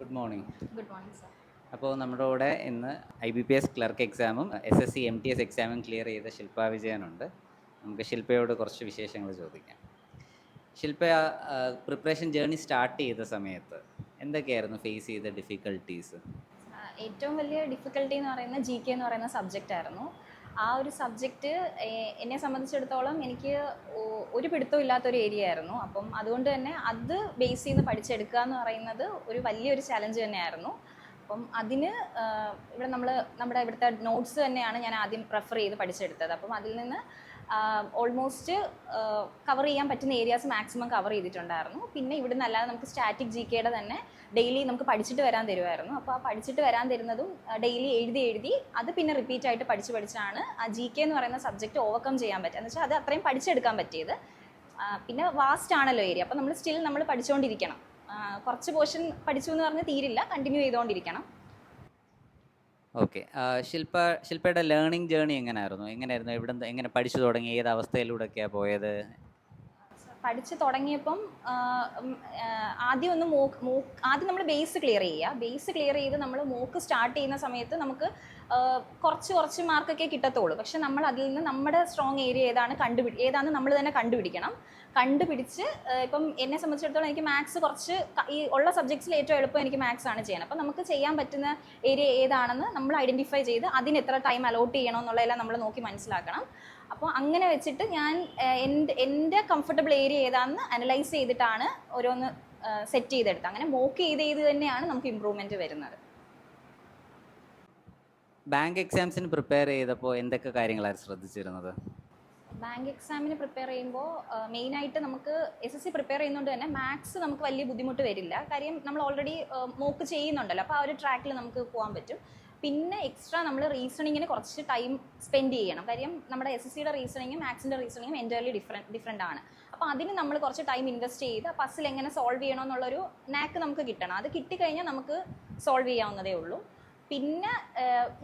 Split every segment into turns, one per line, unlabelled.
Good morning.
Good morning sir.
അപ്പോൾ നമ്മുടെ കൂടെ ഇന്ന് IBPS ക്ലർക്ക് എക്സാമും SSC MTS എക്സാമും ക്ലിയർ ചെയ്ത ശില്പ വിജയനുണ്ട്. നമുക്ക് ശില്പയോട് കുറച്ച് വിശേഷങ്ങൾ ചോദിക്കാം. ശില്പ പ്രിപ്പറേഷൻ ജേർണി സ്റ്റാർട്ട് ചെയ്ത സമയത്ത് എന്തൊക്കെയായിരുന്നു ഫേസ് ചെയ്ത ഡിഫിക്കൽട്ടീസ്?
ഏറ്റവും വലിയ ഡിഫിക്കൽട്ടി എന്ന് പറയുന്നത് GK എന്ന് പറയുന്ന സബ്ജക്റ്റ് ആയിരുന്നു. ആ ഒരു സബ്ജക്റ്റ് എന്നെ സംബന്ധിച്ചിടത്തോളം എനിക്ക് ഒരു പിടുത്തവും ഇല്ലാത്തൊരു ഏരിയ ആയിരുന്നു. അപ്പം അതുകൊണ്ട് തന്നെ അത് ബേസ് ചെയ്ത് പഠിച്ചെടുക്കുക എന്ന് പറയുന്നത് ഒരു വലിയൊരു ചലഞ്ച് തന്നെയായിരുന്നു. അപ്പം അതിന് നമ്മുടെ ഇവിടുത്തെ നോട്ട്സ് തന്നെയാണ് ഞാൻ ആദ്യം പ്രിഫർ ചെയ്ത് പഠിച്ചെടുത്തത്. അപ്പം അതിൽ നിന്ന് ഓൾമോസ്റ്റ് കവർ ചെയ്യാൻ പറ്റുന്ന ഏരിയാസ് മാക്സിമം കവർ ചെയ്തിട്ടുണ്ടായിരുന്നു. പിന്നെ ഇവിടുന്ന് അല്ലാതെ നമുക്ക് സ്റ്റാറ്റിക് GKയുടെ തന്നെ ഡെയിലി നമുക്ക് പഠിച്ചിട്ട് വരാൻ തരുമായിരുന്നു. അപ്പോൾ ആ പഠിച്ചിട്ട് വരാൻ തരുന്നതും ഡെയിലി എഴുതി അത് പിന്നെ റിപ്പീറ്റ് ആയിട്ട് പഠിച്ചാണ് ആ GK എന്ന് പറയുന്ന സബ്ജക്റ്റ് ഓവർകം ചെയ്യാൻ പറ്റുക. എന്ന് വെച്ചാൽ അത് അത്രയും പഠിച്ചെടുക്കാൻ പറ്റിയത്. പിന്നെ വാസ്റ്റ് ആണല്ലോ ഏരിയ, അപ്പോൾ നമ്മൾ പഠിച്ചുകൊണ്ടിരിക്കണം. കുറച്ച് പോർഷൻ പഠിച്ചു എന്ന് പറഞ്ഞ് തീരില്ല, കണ്ടിന്യൂ ചെയ്തുകൊണ്ടിരിക്കണം.
ഓക്കെ. ശില്പയുടെ ലേണിംഗ് ജേർണി എങ്ങനെയായിരുന്നു? എങ്ങനെ പഠിച്ചു തുടങ്ങി? ഏത് അവസ്ഥയിലൂടെയൊക്കെയാണ് പോയത്?
പഠിച്ച് തുടങ്ങിയപ്പം ആദ്യം നമ്മൾ ബേസ് ക്ലിയർ ചെയ്യുക. ബേസ് ക്ലിയർ ചെയ്ത് നമ്മൾ മോക്ക് സ്റ്റാർട്ട് ചെയ്യുന്ന സമയത്ത് നമുക്ക് കുറച്ച് മാർക്കൊക്കെ കിട്ടത്തുള്ളൂ. പക്ഷെ നമ്മൾ അതിൽ നിന്ന് നമ്മുടെ സ്ട്രോങ് ഏരിയ ഏതാണെന്ന് നമ്മൾ തന്നെ കണ്ടുപിടിച്ച് ഇപ്പം എന്നെ സംബന്ധിച്ചിടത്തോളം എനിക്ക് മാത്സ് കുറച്ച് ഈ ഉള്ള സബ്ജക്ട്സിൽ ഏറ്റവും എളുപ്പം എനിക്ക് മാത്സ് ആണ് ചെയ്യാൻ. അപ്പം നമുക്ക് ചെയ്യാൻ പറ്റുന്ന ഏരിയ ഏതാണെന്ന് നമ്മൾ ഐഡൻറ്റിഫൈ ചെയ്ത് അതിന് എത്ര ടൈം അലോട്ട് ചെയ്യണം എന്നുള്ളതെല്ലാം നമ്മൾ നോക്കി മനസ്സിലാക്കണം. അപ്പോൾ അങ്ങനെ വെച്ചിട്ട് ഞാൻ എൻ്റെ കംഫർട്ടബിൾ ഏരിയ ഏതാണെന്ന് അനലൈസ് ചെയ്തിട്ടാണ് ഓരോന്ന് സെറ്റ് ചെയ്തെടുത്തത്. അങ്ങനെ മോക്ക് ചെയ്ത് തന്നെയാണ് നമുക്ക് ഇമ്പ്രൂവ്മെൻറ്റ് വരുന്നത്.
ബാങ്ക് എക്സാംസിന് പ്രിപ്പയർ ചെയ്തപ്പോൾ എന്തൊക്കെ കാര്യങ്ങളാണ് ശ്രദ്ധിച്ചിരുന്നത്?
ബാങ്ക് എക്സാമിന് പ്രിപ്പയർ ചെയ്യുമ്പോൾ മെയിനായിട്ട് നമുക്ക് SSC പ്രിപ്പയർ ചെയ്യുന്നതുകൊണ്ട് തന്നെ മാത്സ് നമുക്ക് വലിയ ബുദ്ധിമുട്ട് വരില്ല. കാര്യം നമ്മൾ ഓൾറെഡി മോക്ക് ചെയ്യുന്നുണ്ടല്ലോ, അപ്പോൾ ആ ഒരു ട്രാക്കിൽ നമുക്ക് പോകാൻ പറ്റും. പിന്നെ എക്സ്ട്രാ നമ്മൾ റീസണിങ്ങിന് കുറച്ച് ടൈം സ്പെൻഡ് ചെയ്യണം. കാര്യം നമ്മുടെ SSCയുടെ റീസണിങ്ങും മാത്സിൻ്റെ റീസണിങ്ങും എൻറ്റയർലി ഡിഫറെൻ്റ് ആണ്. അപ്പോൾ അതിന് നമ്മൾ കുറച്ച് ടൈം ഇൻവെസ്റ്റ് ചെയ്ത് ആ പസിൽ എങ്ങനെ സോൾവ് ചെയ്യണമെന്നുള്ളൊരു നാക്ക് നമുക്ക് കിട്ടണം. അത് കിട്ടിക്കഴിഞ്ഞാൽ നമുക്ക് സോൾവ് ചെയ്യാവുന്നതേ ഉള്ളൂ. പിന്നെ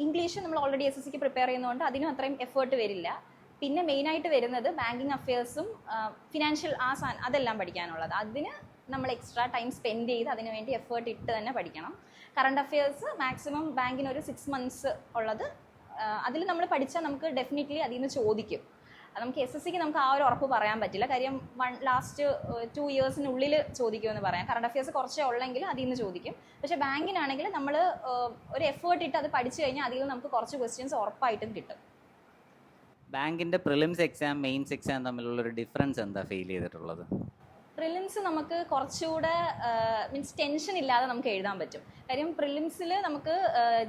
ഇംഗ്ലീഷ് നമ്മൾ ഓൾറെഡി SSCക്ക് പ്രിപ്പയർ ചെയ്യുന്നതുകൊണ്ട് അതിനും അത്രയും എഫേർട്ട് വരില്ല. പിന്നെ മെയിനായിട്ട് വരുന്നത് ബാങ്കിങ് അഫയേഴ്സും ഫിനാൻഷ്യൽ അതെല്ലാം പഠിക്കാനുള്ളത്. അതിന് നമ്മൾ എക്സ്ട്രാ ടൈം സ്പെൻഡ് ചെയ്ത് അതിന് വേണ്ടി എഫേർട്ട് ഇട്ട് തന്നെ പഠിക്കണം. കറണ്ട് അഫയേഴ്സ് മാക്സിമം ബാങ്കിന് ഒരു 6 months ഉള്ളത്. അതിൽ നമ്മൾ പഠിച്ചാൽ നമുക്ക് ഡെഫിനറ്റ്ലി അതിൽ നിന്ന് ചോദിക്കും. നമുക്ക് SSCക്ക് നമുക്ക് ആ ഒരു ഉറപ്പ് പറയാൻ പറ്റില്ല. കാര്യം ലാസ്റ്റ് 2 yearsനുള്ളിൽ ചോദിക്കുമെന്ന് പറയാം. കറണ്ട് അഫയേഴ്സ് കുറച്ചേ ഉള്ളെങ്കിൽ അതിൽ നിന്ന് ചോദിക്കും. പക്ഷേ ബാങ്കിനാണെങ്കിൽ നമ്മൾ ഒരു എഫേർട്ട് ഇട്ട് അത് പഠിച്ചു കഴിഞ്ഞാൽ അതിൽ നിന്ന് നമുക്ക് കുറച്ച് ക്വസ്റ്റ്യൻസ് ഉറപ്പായിട്ടും കിട്ടും.
ബാങ്കിൻ്റെ പ്രിലിംസ് എക്സാം മെയിൻസ് എക്സാം തമ്മിലുള്ളൊരു ഡിഫറൻസ് എന്താ ഫീൽ ചെയ്തിട്ടുള്ളത്?
പ്രിലിംസ് നമുക്ക് കുറച്ചുകൂടെ മീൻസ് ടെൻഷൻ ഇല്ലാതെ നമുക്ക് എഴുതാൻ പറ്റും. കാര്യം പ്രിലിംസിൽ നമുക്ക്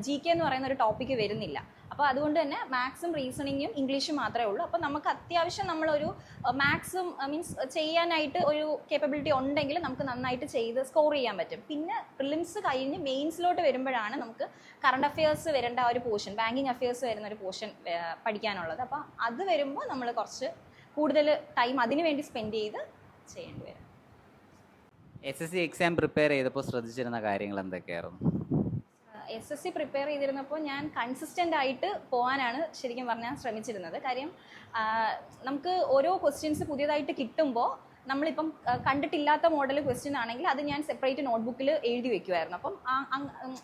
GK എന്ന് പറയുന്ന ഒരു ടോപ്പിക്ക് വരുന്നില്ല. അപ്പോൾ അതുകൊണ്ട് തന്നെ മാത്സും റീസണിങ്ങും ഇംഗ്ലീഷും മാത്രമേ ഉള്ളൂ. അപ്പോൾ നമുക്ക് അത്യാവശ്യം നമ്മളൊരു മാത്സും മീൻസ് ചെയ്യാനായിട്ട് ഒരു കേപ്പബിലിറ്റി ഉണ്ടെങ്കിൽ നമുക്ക് നന്നായിട്ട് ചെയ്ത് സ്കോർ ചെയ്യാൻ പറ്റും. പിന്നെ പ്രിലിംസ് കഴിഞ്ഞ് മെയിൻസിലോട്ട് വരുമ്പോഴാണ് നമുക്ക് കറണ്ട് അഫയേഴ്സ് വരേണ്ട ഒരു പോർഷൻ, ബാങ്കിങ് അഫയേഴ്സ് വരുന്ന ഒരു പോർഷൻ പഠിക്കാനുള്ളത്. അപ്പോൾ അത് വരുമ്പോൾ നമ്മൾ കുറച്ച് കൂടുതൽ ടൈം അതിന് വേണ്ടി സ്പെൻഡ് ചെയ്ത് ചെയ്യേണ്ടി വരും.
SSC എക്സാം പ്രിപ്പയർ ചെയ്തപ്പോൾ ശ്രദ്ധിച്ചിരുന്ന കാര്യങ്ങൾ എന്തൊക്കെയായിരുന്നു?
SSC പ്രിപ്പയർ ചെയ്തിരുന്നപ്പോൾ ഞാൻ കൺസിസ്റ്റൻ്റ് ആയിട്ട് പോകാനാണ് ശരിക്കും പറഞ്ഞാൽ ശ്രമിച്ചിരുന്നത്. കാര്യം നമുക്ക് ഓരോ ക്വസ്റ്റ്യൻസ് പുതിയതായിട്ട് കിട്ടുമ്പോൾ നമ്മളിപ്പം കണ്ടിട്ടില്ലാത്ത മോഡൽ ക്വസ്റ്റ്യൻ ആണെങ്കിൽ അത് ഞാൻ സെപ്പറേറ്റ് നോട്ട്ബുക്കിൽ എഴുതി വെക്കുമായിരുന്നു. അപ്പം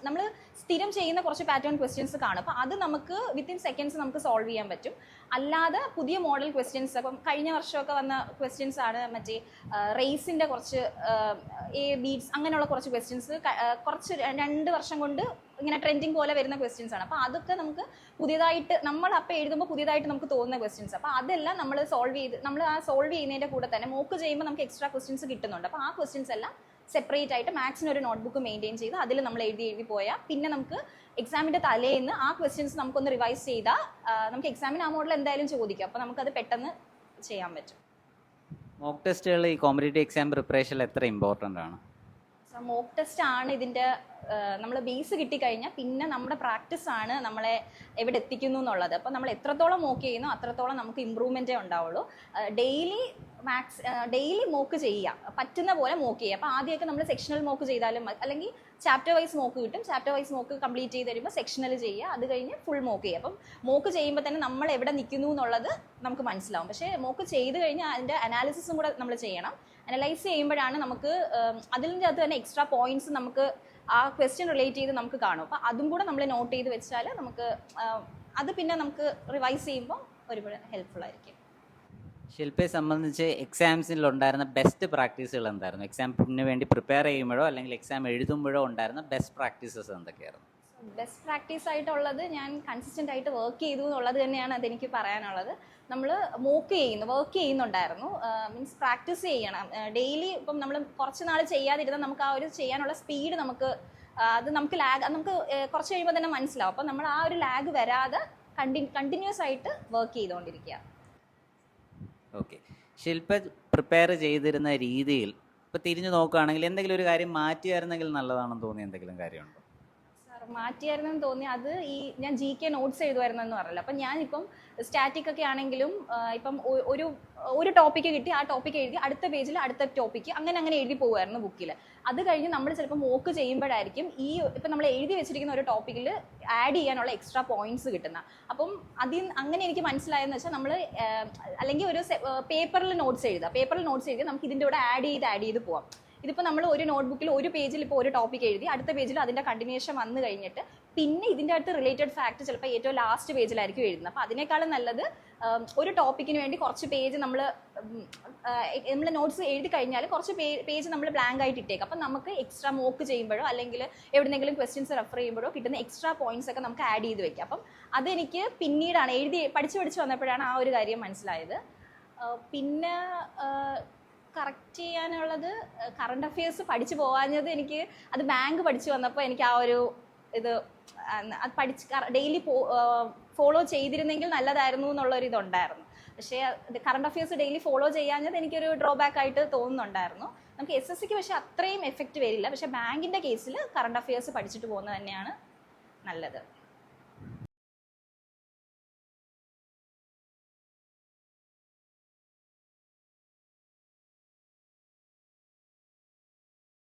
നമ്മൾ സ്ഥിരം ചെയ്യുന്ന കുറച്ച് പാറ്റേൺ ക്വസ്റ്റ്യൻസ് കാണും. അപ്പം അത് നമുക്ക് വിത്തിൻ സെക്കൻഡ്സ് നമുക്ക് സോൾവ് ചെയ്യാൻ പറ്റും. അല്ലാതെ പുതിയ മോഡൽ ക്വസ്റ്റ്യൻസ്, അപ്പം കഴിഞ്ഞ വർഷമൊക്കെ വന്ന ക്വസ്റ്റ്യൻസ് ആണ് മറ്റേ റേസിൻ്റെ കുറച്ച് ബീറ്റ്സ് അങ്ങനെയുള്ള കുറച്ച് ക്വസ്റ്റ്യൻസ് കുറച്ച് 2 വർഷം കൊണ്ട് ഇങ്ങനെ ട്രെൻഡിങ് പോലെ വരുന്ന ക്വസ്റ്റ്യൻസ് ആണ്. അപ്പോൾ അതൊക്കെ നമുക്ക് പുതിയതായിട്ട് നമ്മൾ അപ്പോൾ എഴുതുമ്പോൾ പുതിയതായിട്ട് നമുക്ക് തോന്നുന്ന ക്വസ്റ്റ്യൻസ്. അപ്പോൾ അതെല്ലാം നമ്മൾ സോൾവ് ചെയ്യുന്നതിൻ്റെ കൂടെ തന്നെ മോക്ക് ചെയ്യുമ്പോൾ നമുക്ക് എക്സ്ട്രാ ക്വസ്റ്റ്യൻസ് കിട്ടുന്നുണ്ട്. അപ്പോൾ ആ ക്വസ്റ്റ്യൻസ് എല്ലാം സെപ്പറേറ്റ് ആയിട്ട് മാത്സിന് ഒരു നോട്ട്ബുക്ക് മെയിൻറ്റെയിൻ ചെയ്ത് അതിൽ നമ്മൾ എഴുതി പോയാൽ പിന്നെ നമുക്ക് എക്സാമിൻ്റെ തലേന്ന് ആ ക്വസ്റ്റ്യൻസ് നമുക്കൊന്ന് റിവൈസ് ചെയ്താൽ നമുക്ക് എക്സാമിന് ആ മോഡൽ എന്തായാലും ചോദിക്കും. അപ്പോൾ നമുക്കത് പെട്ടെന്ന് ചെയ്യാൻ പറ്റും.
മോക്ക് ടെസ്റ്റുകൾ ഈ കോമ്പറ്റേറ്റീവ് എക്സാം പ്രിപ്പറേഷനിൽ എത്ര ഇമ്പോർട്ടൻ്റ് ആണ്?
മോക്ക് ടെസ്റ്റ് ആണ് ഇതിൻ്റെ നമ്മൾ ബേസ് കിട്ടിക്കഴിഞ്ഞാൽ പിന്നെ നമ്മുടെ പ്രാക്ടീസ് ആണ് നമ്മളെ എവിടെ എത്തിക്കുന്നു എന്നുള്ളത്. അപ്പോൾ നമ്മൾ എത്രത്തോളം മോക്ക് ചെയ്യുന്നു അത്രത്തോളം നമുക്ക് ഇമ്പ്രൂവ്മെൻറ്റേ ഉണ്ടാവുള്ളൂ. ഡെയിലി മോക്ക് ചെയ്യുക, പറ്റുന്ന പോലെ മോക്ക് ചെയ്യുക. അപ്പോൾ ആദ്യമൊക്കെ നമ്മൾ സെക്ഷണൽ മോക്ക് ചെയ്താലും അല്ലെങ്കിൽ ചാപ്റ്റർ വൈസ് മോക്ക് കിട്ടും. ചാപ്റ്റർ വൈസ് മോക്ക് കംപ്ലീറ്റ് ചെയ്ത് തരുമ്പോൾ സെക്ഷണൽ ചെയ്യുക, അത് കഴിഞ്ഞ് ഫുൾ മോക്ക് ചെയ്യുക. അപ്പം മോക്ക് ചെയ്യുമ്പോൾ തന്നെ നമ്മൾ എവിടെ നിൽക്കുന്നു എന്നുള്ളത് നമുക്ക് മനസ്സിലാവും. പക്ഷേ മോക്ക് ചെയ്ത് കഴിഞ്ഞാൽ അതിൻ്റെ അനാലിസിസും കൂടെ നമ്മൾ ചെയ്യണം. അനലൈസ് ചെയ്യുമ്പോഴാണ് നമുക്ക് അതിൻ്റെ അകത്ത് തന്നെ എക്സ്ട്രാ പോയിന്റ്സ് നമുക്ക് ആ ക്വസ്റ്റ്യൻ റിലേറ്റ് ചെയ്ത് നമുക്ക് കാണും. അപ്പോൾ അതും കൂടെ നമ്മൾ നോട്ട് ചെയ്ത് വെച്ചാൽ നമുക്ക് അത് പിന്നെ നമുക്ക് റിവൈസ് ചെയ്യുമ്പോൾ ഒരുപാട് ഹെൽപ്ഫുൾ ആയിരിക്കും.
ശില്പയെ സംബന്ധിച്ച് എക്സാംസിലുണ്ടായിരുന്ന ബെസ്റ്റ് പ്രാക്ടീസുകൾ എന്തായിരുന്നു? എക്സാമിന് വേണ്ടി പ്രിപ്പയർ ചെയ്യുമ്പോഴോ അല്ലെങ്കിൽ എക്സാം എഴുതുമ്പോഴോ ഉണ്ടായിരുന്ന ബെസ്റ്റ് പ്രാക്ടീസസ് എന്തൊക്കെയായിരുന്നു?
ബെസ്റ്റ് പ്രാക്ടീസ് ആയിട്ടുള്ളത് ഞാൻ കൺസിസ്റ്റൻ്റ് ആയിട്ട് വർക്ക് ചെയ്തു എന്നുള്ളത് തന്നെയാണ് അതെനിക്ക് പറയാനുള്ളത്. നമ്മൾ വർക്ക് ചെയ്യുന്നുണ്ടായിരുന്നു, മീൻസ് പ്രാക്ടീസ് ചെയ്യണം ഡെയിലി. ഇപ്പം നമ്മൾ കുറച്ച് നാൾ ചെയ്യാതിരുന്നാൽ നമുക്ക് ആ ഒരു ചെയ്യാനുള്ള സ്പീഡ് നമുക്ക് കുറച്ച് കഴിയുമ്പോൾ തന്നെ മനസ്സിലാവും. അപ്പം നമ്മൾ ആ ഒരു ലാഗ് വരാതെ കണ്ടിന്യൂസ് ആയിട്ട് വർക്ക് ചെയ്തുകൊണ്ടിരിക്കുക.
ഓക്കെ. ശില്പ പ്രിപ്പയർ ചെയ്തിരുന്ന രീതിയിൽ ഇപ്പോൾ തിരിഞ്ഞു നോക്കുകയാണെങ്കിൽ എന്തെങ്കിലും ഒരു കാര്യം മാറ്റിയായിരുന്നെങ്കിൽ നല്ലതാണെന്ന് തോന്നിയ എന്തെങ്കിലും കാര്യമുണ്ടോ?
മാറ്റിയായിരുന്നെന്ന് തോന്നി അത് ഞാൻ GK നോട്ട്സ് എഴുതുമായിരുന്നെന്ന് പറഞ്ഞല്ലോ. അപ്പം ഞാനിപ്പം സ്റ്റാറ്റിക് ഒക്കെ ആണെങ്കിലും ഇപ്പം ഒരു ടോപ്പിക്ക് കിട്ടി, ആ ടോപ്പിക്ക് എഴുതി അടുത്ത പേജിൽ അടുത്ത ടോപ്പിക്ക് അങ്ങനെ എഴുതി പോകുമായിരുന്നു ബുക്കിൽ. അത് കഴിഞ്ഞ് നമ്മൾ ചിലപ്പോൾ മോക്ക് ചെയ്യുമ്പോഴായിരിക്കും ഇപ്പം നമ്മൾ എഴുതി വെച്ചിരിക്കുന്ന ഒരു ടോപ്പിക്കിൽ ആഡ് ചെയ്യാനുള്ള എക്സ്ട്രാ പോയിന്റ്സ് കിട്ടുന്ന. അപ്പം അങ്ങനെ എനിക്ക് മനസ്സിലായെന്ന് വെച്ചാൽ നമ്മൾ അല്ലെങ്കിൽ ഒരു പേപ്പറിൽ നോട്ട്സ് എഴുതി നമുക്ക് ഇതിൻ്റെ കൂടെ ആഡ് ചെയ്ത് പോവാം. ഇതിപ്പോൾ നമ്മൾ ഒരു നോട്ട്ബുക്കിൽ ഒരു പേജിൽ ഇപ്പോൾ ഒരു ടോപ്പിക് എഴുതി അടുത്ത പേജിൽ അതിൻ്റെ കണ്ടിന്യൂഷൻ വന്നു കഴിഞ്ഞിട്ട് പിന്നെ ഇതിൻ്റെ അടുത്ത് റിലേറ്റഡ് ഫാക്ട് ചിലപ്പോൾ ഏറ്റവും ലാസ്റ്റ് പേജിലായിരിക്കും എഴുതുന്നത്. അപ്പോൾ അതിനേക്കാളും നല്ലത് ഒരു ടോപ്പിക്കിന് വേണ്ടി കുറച്ച് പേജ് നമ്മൾ നോട്ട്സ് എഴുതി കഴിഞ്ഞാൽ കുറച്ച് പേജ് നമ്മൾ ബ്ലാങ്ക് ആയിട്ട് ഇട്ടേക്കും. അപ്പം നമുക്ക് എക്സ്ട്രാ മോക്ക് ചെയ്യുമ്പോഴോ അല്ലെങ്കിൽ എവിടെയെങ്കിലും ക്വസ്റ്റ്യൻസ് റെഫർ ചെയ്യുമ്പോഴോ കിട്ടുന്ന എക്സ്ട്രാ പോയിന്റ്സ് ഒക്കെ നമുക്ക് ആഡ് ചെയ്ത് വെക്കാം. അപ്പം അതെനിക്ക് പിന്നീടാണ് പഠിച്ച് വന്നപ്പോഴാണ് ആ ഒരു കാര്യം മനസ്സിലായത്. പിന്നെ കറക്റ്റ് ചെയ്യാനുള്ളത് കറണ്ട് അഫയേഴ്സ് പഠിച്ചു പോകാഞ്ഞത് എനിക്ക് അത് ബാങ്ക് പഠിച്ചു വന്നപ്പോൾ എനിക്ക് ആ ഒരു അത് ഡെയിലി ഫോളോ ചെയ്തിരുന്നെങ്കിൽ നല്ലതായിരുന്നു എന്നുള്ളൊരു ഇതുണ്ടായിരുന്നു. പക്ഷേ കറണ്ട് അഫയേഴ്സ് ഡെയിലി ഫോളോ ചെയ്യാഞ്ഞത് എനിക്കൊരു ഡ്രോബാക്ക് ആയിട്ട് തോന്നുന്നുണ്ടായിരുന്നു. നമുക്ക് SSCക്ക് പക്ഷേ അത്രയും എഫക്റ്റ് വരില്ല. പക്ഷേ ബാങ്കിൻ്റെ കേസിൽ കറണ്ട് അഫയേഴ്സ് പഠിച്ചിട്ട് പോകുന്നത് തന്നെയാണ് നല്ലത്.